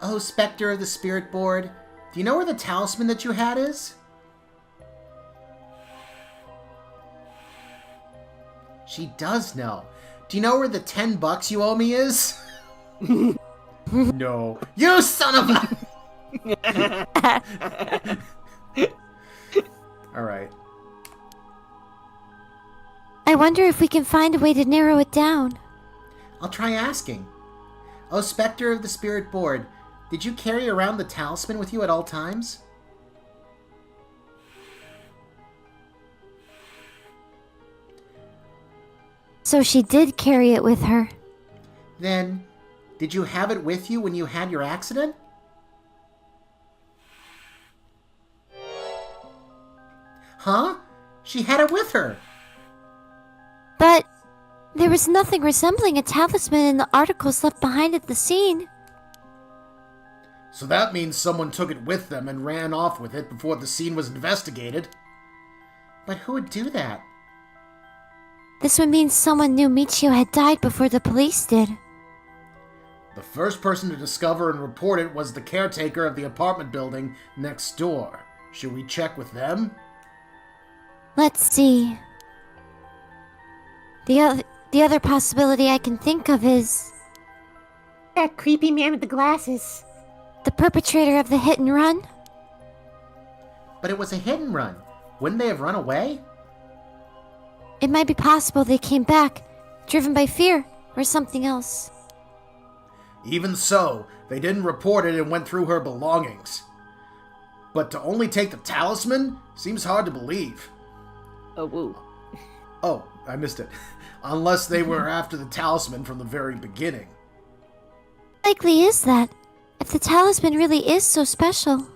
Oh, Spectre of the Spirit Board, do you know where the talisman that you had is? She does know. Do you know where the $10 you owe me is? No. You son of a... Alright. I wonder if we can find a way to narrow it down. I'll try asking. Oh, Spectre of the Spirit Board, did you carry around the talisman with you at all times? So she did carry it with her. Then, did you have it with you when you had your accident? Huh? She had it with her. But there was nothing resembling a talisman in the articles left behind at the scene. So that means someone took it with them and ran off with it before the scene was investigated. But who would do that? This would mean someone knew Michio had died before the police did. The first person to discover and report it was the caretaker of the apartment building next door. Should we check with them? Let's see. The other possibility I can think of is That creepy man with the glasses. the perpetrator of the hit and run. But it was a hit and run. Wouldn't they have run away? It might be possible they came back, driven by fear or something else. Even so, they didn't report it and went through her belongings. But to only take the talisman seems hard to believe. Oh, woo. Oh, I missed it. Unless they were after the talisman from the very beginning. Likely is that, if the talisman really is so special.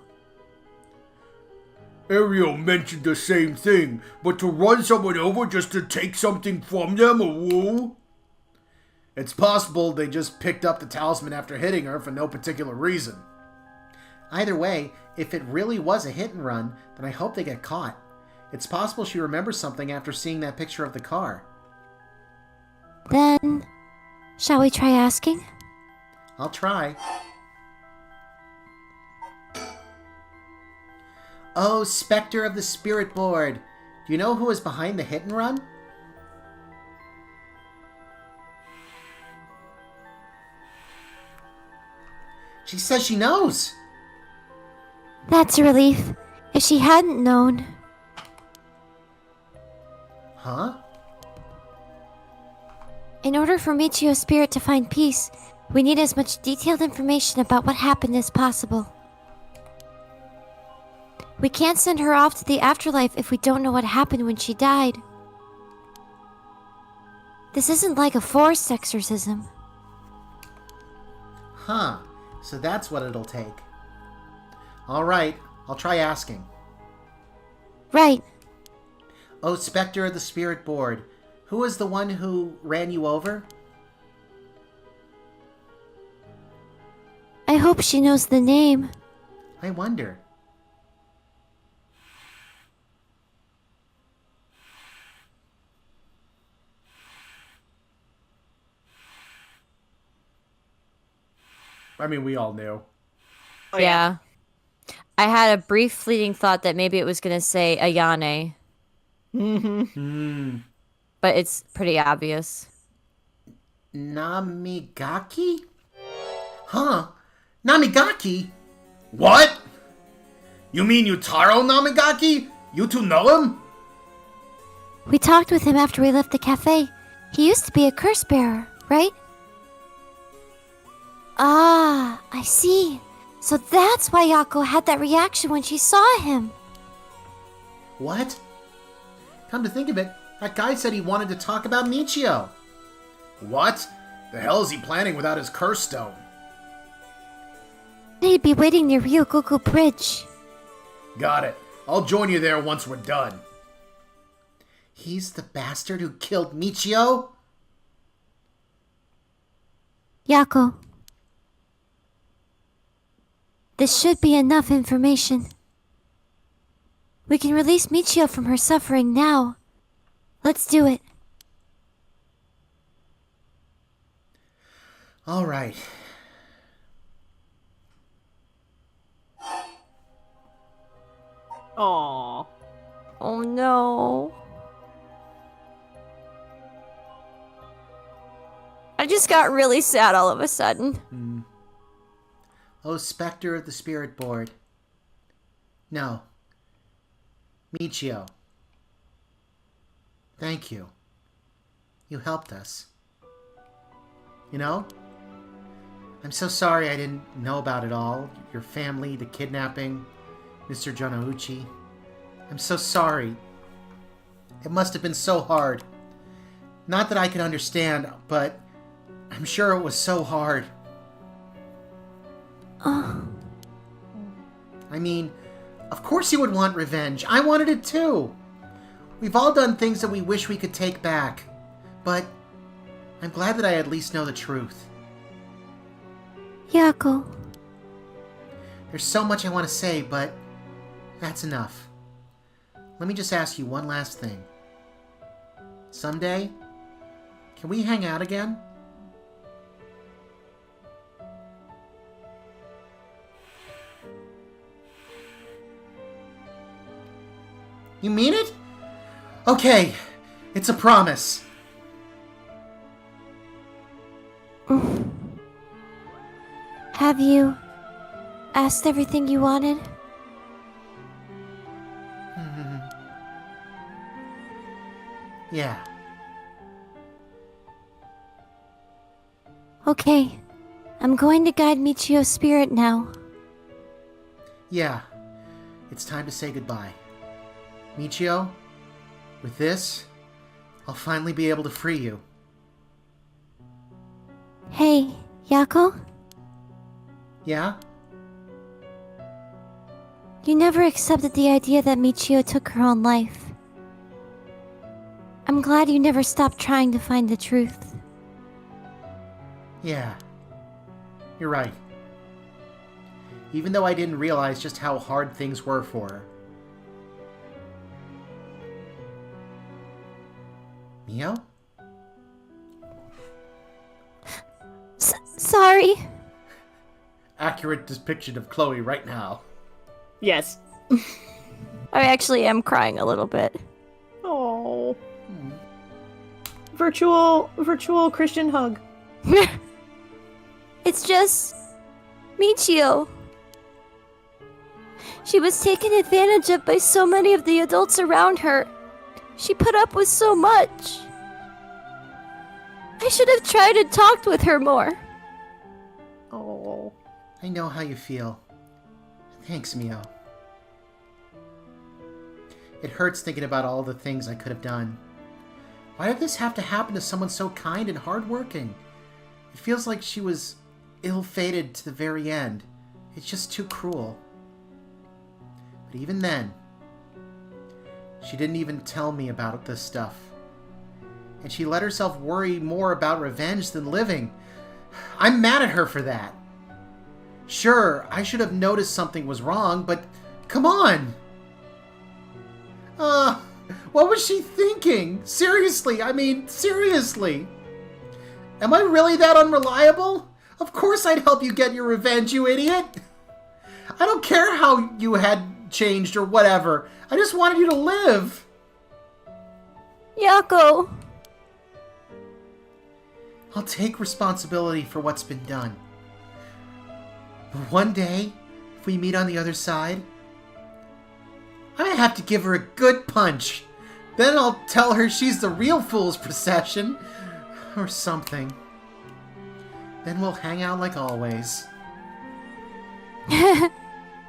Ariel mentioned the same thing, but to run someone over just to take something from them, woo? It's possible they just picked up the talisman after hitting her for no particular reason. Either way, if it really was a hit and run, then I hope they get caught. It's possible she remembers something after seeing that picture of the car. Then, shall we try asking? I'll try. Oh, Spectre of the Spirit Board. Do you know who was behind the hit and run? She says she knows. That's a relief. If she hadn't known. Huh? In order for Michio's spirit to find peace, we need as much detailed information about what happened as possible. We can't send her off to the afterlife if we don't know what happened when she died. This isn't like a forced exorcism. Huh. So that's what it'll take. Alright, I'll try asking. Right. Oh, Spectre of the Spirit Board. Who was the one who ran you over? I hope she knows the name. I wonder. I mean, we all knew. Oh, Yeah. I had a brief fleeting thought that maybe it was going to say Ayane, Mm-hmm. but it's pretty obvious. Namigaki? Huh? Namigaki? What? You mean Utaro Namigaki? You two know him? We talked with him after we left the cafe. He used to be a curse bearer, right? Ah, I see. So that's why Yako had that reaction when she saw him. What? Come to think of it, that guy said he wanted to talk about Michio. What? The hell is he planning without his curse stone? He'd be waiting near Ryogoku Bridge. Got it. I'll join you there once we're done. He's the bastard who killed Michio? Yako. This should be enough information. We can release Michio from her suffering now. Let's do it. Alright, Aww. Oh no. I just got really sad all of a sudden. Oh, Spectre of the Spirit Board. No. Michio. Thank you. You helped us. You know? I'm so sorry I didn't know about it all. Your family, the kidnapping, Mr. Jonouchi. I'm so sorry. It must have been so hard. Not that I can understand, but I'm sure it was so hard. I mean, of course you would want revenge. I wanted it too. We've all done things that we wish we could take back. But I'm glad that I at least know the truth. Yako. There's so much I want to say, but that's enough. Let me just ask you one last thing. Someday, can we hang out again? You mean it? Okay, it's a promise. Have you asked everything you wanted? Yeah. Okay. I'm going to guide Michio's spirit now. Yeah. It's time to say goodbye. Michio, with this, I'll finally be able to free you. Hey, Yako? Yeah? You never accepted the idea that Michio took her own life. I'm glad you never stopped trying to find the truth. Yeah. You're right. Even though I didn't realize just how hard things were for her. Mio? Sorry. Accurate depiction of Chloe right now. Yes. I actually am crying a little bit. Oh. Virtual Christian hug. It's just Michio. She was taken advantage of by so many of the adults around her. She put up with so much. I should have tried and talked with her more. Oh. I know how you feel. Thanks, Mio. It hurts thinking about all the things I could have done. Why did this have to happen to someone so kind and hardworking? It feels like she was ill-fated to the very end. It's just too cruel. But even then, she didn't even tell me about this stuff. And she let herself worry more about revenge than living. I'm mad at her for that. Sure, I should have noticed something was wrong, but come on! What was she thinking? Seriously, seriously. Am I really that unreliable? Of course I'd help you get your revenge, you idiot! I don't care how you had changed or whatever. I just wanted you to live. Yako. I'll take responsibility for what's been done. But one day, if we meet on the other side, I'm gonna have to give her a good punch. Then I'll tell her she's the real fool's procession. Or something. Then we'll hang out like always.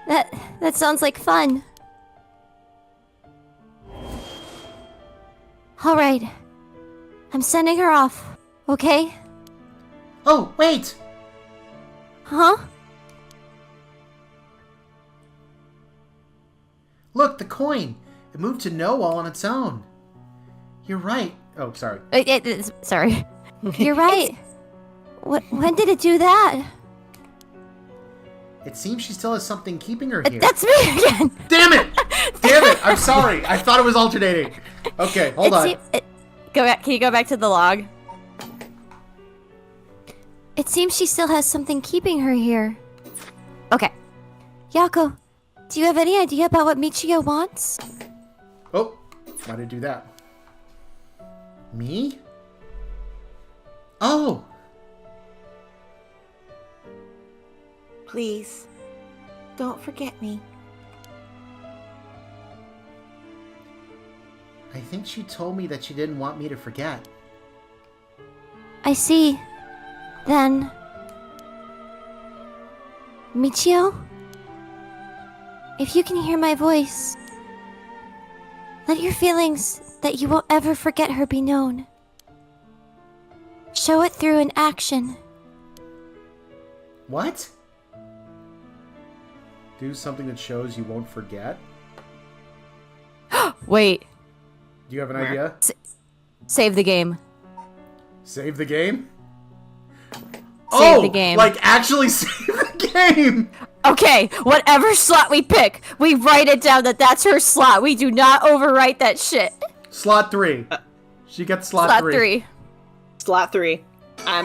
That sounds like fun. Alright. I'm sending her off, okay? Oh, wait! Huh? Look, the coin. It moved to no all on its own. You're right. Oh, sorry. Sorry. You're right. When did it do that? It seems she still has something keeping her here. That's me again! Damn it! Damn it! I'm sorry. I thought it was alternating. Okay, hold on. Go back. Can you go back to the log? It seems she still has something keeping her here. Okay. Yako, Do you have any idea about what Michio wants? Oh, why did I do that? Me? Oh! Please, don't forget me. I think she told me that she didn't want me to forget. I see. Then... Michio? If you can hear my voice, let your feelings that you won't ever forget her be known. Show it through an action. What? Do something that shows you won't forget? Wait. Do you have an idea? Save the game. Save the game? Save the game. Like actually save the game! Okay, whatever slot we pick, we write it down that that's her slot. We do not overwrite that shit. Slot 3. She gets slot 3. Slot 3.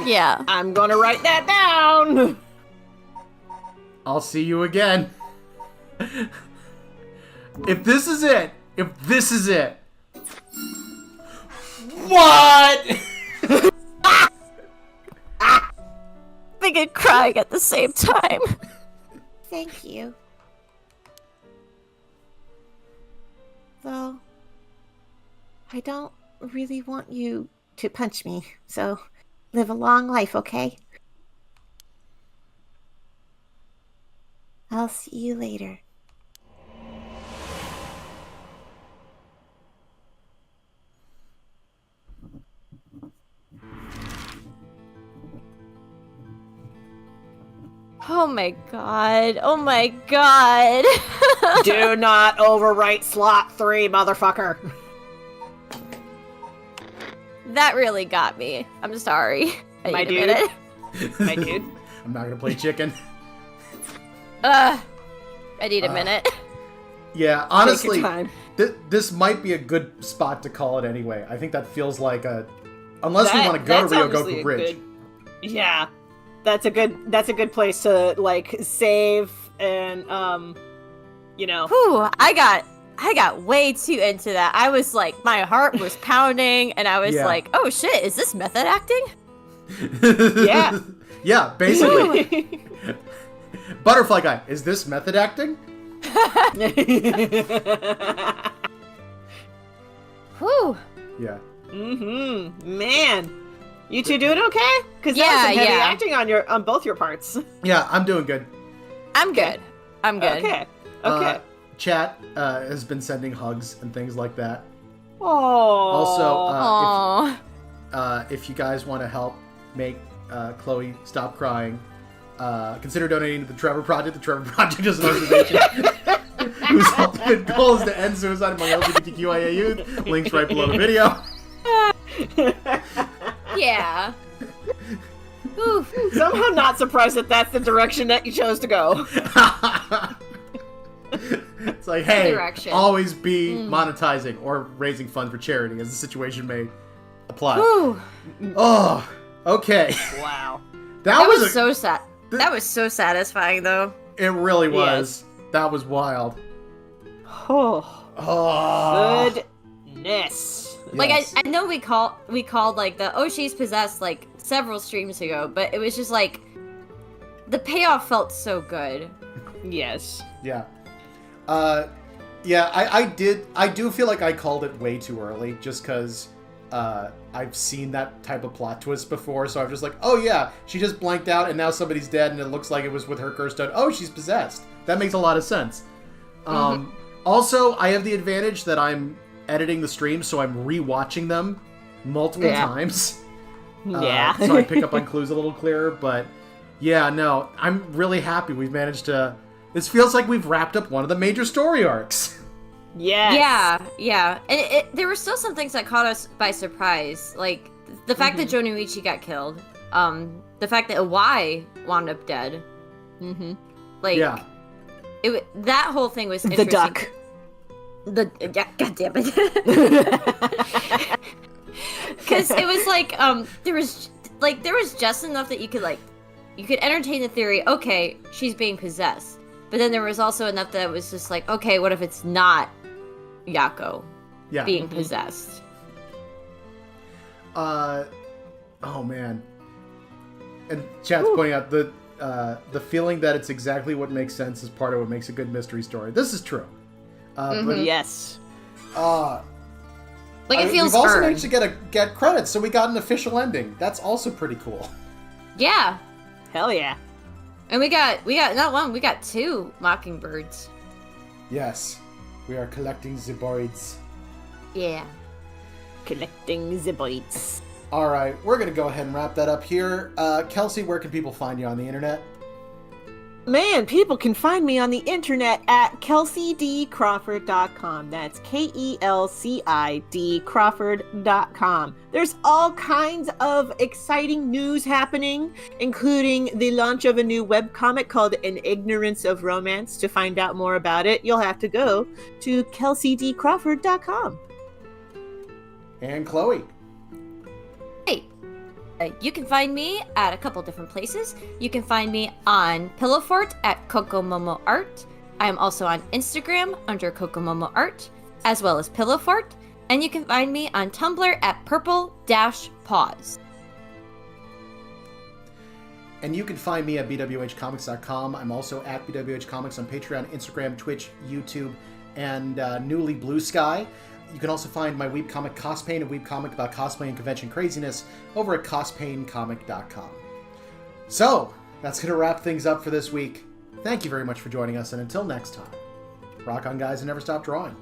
Yeah. I'm gonna write that down. I'll see you again. If this is it. What? Laughing and crying at the same time. Thank you. Though, I don't really want you to punch me, so live a long life, okay? I'll see you later. Oh my god. Oh my god. Do not overwrite slot 3, motherfucker. That really got me. I'm sorry. My Wait a dude. minute. My dude. I'm not gonna play chicken. I need a minute. Yeah, honestly, Take your time. this might be a good spot to call it anyway. I think that feels like a... Unless we That- want to go to that's honestly Ryogoku a Bridge. Yeah. That's a good place to like save and you know. Whew, I got way too into that. I was like, my heart was pounding, and I was Yeah. like, oh shit, is this method acting? Yeah. Yeah, basically. Butterfly guy, is this method acting? Whew. Yeah. Man. You two doing okay? Because that was some heavy Yeah. acting on both your parts. Yeah, I'm doing good. I'm good. I'm good. Okay. Okay. Chat has been sending hugs and things like that. Oh. Also, Aww. if you guys want to help make Chloe stop crying, consider donating to the Trevor Project. The Trevor Project is an organization whose ultimate goal is to end suicide among LGBTQIA youth. Links right below the video. Yeah. Oof. Somehow not surprised that that's the direction that you chose to go. It's like, hey, Direction. always be monetizing or raising funds for charity, as the situation may apply. Whew. Oh, okay. Wow. That was a- so sad. That was so satisfying, though. It really was. That was wild. Oh. Oh. Goodness. Like Yes. I know we called like the oh she's possessed like several streams ago, but it was just like the payoff felt so good. Yes. Yeah. Yeah, I do feel like I called it way too early, just because I've seen that type of plot twist before, so I'm just like, oh yeah, she just blanked out and now somebody's dead and it looks like it was with her cursed stone. Oh, she's possessed. That makes a lot of sense. Also, I have the advantage that I'm editing the stream, so I'm re-watching them multiple times. Yeah. So I pick up on clues a little clearer, but yeah, no, I'm really happy we've managed to... This feels like we've wrapped up one of the major story arcs. Yes. Yeah. And there were still some things that caught us by surprise, like the fact that Joniichi got killed, the fact that Y wound up dead. Like, Yeah. that whole thing was interesting. The duck. Yeah, God damn it. Because it was like, there was just enough that you could entertain the theory, okay, she's being possessed. But then there was also enough that was just like, okay, what if it's not Yako being possessed? Oh man. And chat's pointing out the feeling that it's exactly what makes sense is part of what makes a good mystery story. This is true. But Yes. Like it feels we've also earned. managed to get credits, so we got an official ending. That's also pretty cool. Yeah. Hell yeah. And we got not one, we got 2 mockingbirds. Yes. We are collecting ziboids. Yeah. Collecting ziboids. All right, we're going to go ahead and wrap that up here. Kelsey, where can people find you on the internet? Man, people can find me on the internet at KelciDCrawford.com. That's KelCID Crawford.com. There's all kinds of exciting news happening, including the launch of a new webcomic called An Ignorance of Romance. To find out more about it, you'll have to go to KelciDCrawford.com. And Chloe. Hey, you can find me at a couple different places. You can find me on Pillowfort at cocomomoart. I am also on Instagram under cocomomoart, as well as Pillowfort. And you can find me on Tumblr at purple-pause. And you can find me at BWHComics.com. I'm also at BWHComics on Patreon, Instagram, Twitch, YouTube, and newly Blue Sky. You can also find my Weebcomic Cospain, a Weebcomic about cosplay and convention craziness, over at cospaincomic.com. So, that's going to wrap things up for this week. Thank you very much for joining us, and until next time, rock on, guys, and never stop drawing.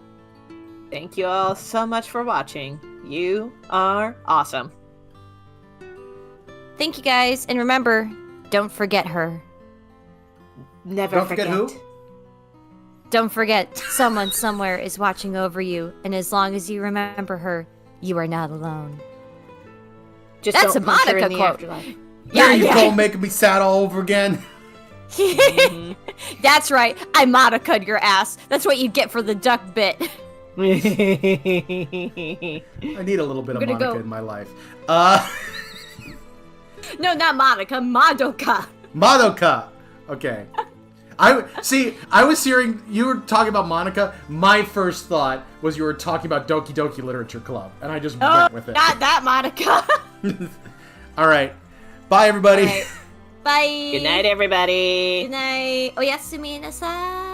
Thank you all so much for watching. You are awesome. Thank you guys, and remember, don't forget her. Never Don't forget who? Don't forget, someone somewhere is watching over you, and as long as you remember her, you are not alone. Just That's don't a punch her Monica in the quote. afterlife. There you go, making me sad all over again. That's right, I Monica'd your ass. That's what you get for the duck bit. I need a little bit of We're gonna Monica go- in my life. No, not Monica, Madoka. Madoka. Okay. I was hearing you were talking about Monica. My first thought was you were talking about Doki Doki Literature Club, and I just went with it. Not that Monica. All right. Bye, everybody. All right. Bye. Good night, everybody. Good night. Oyasumi nasai.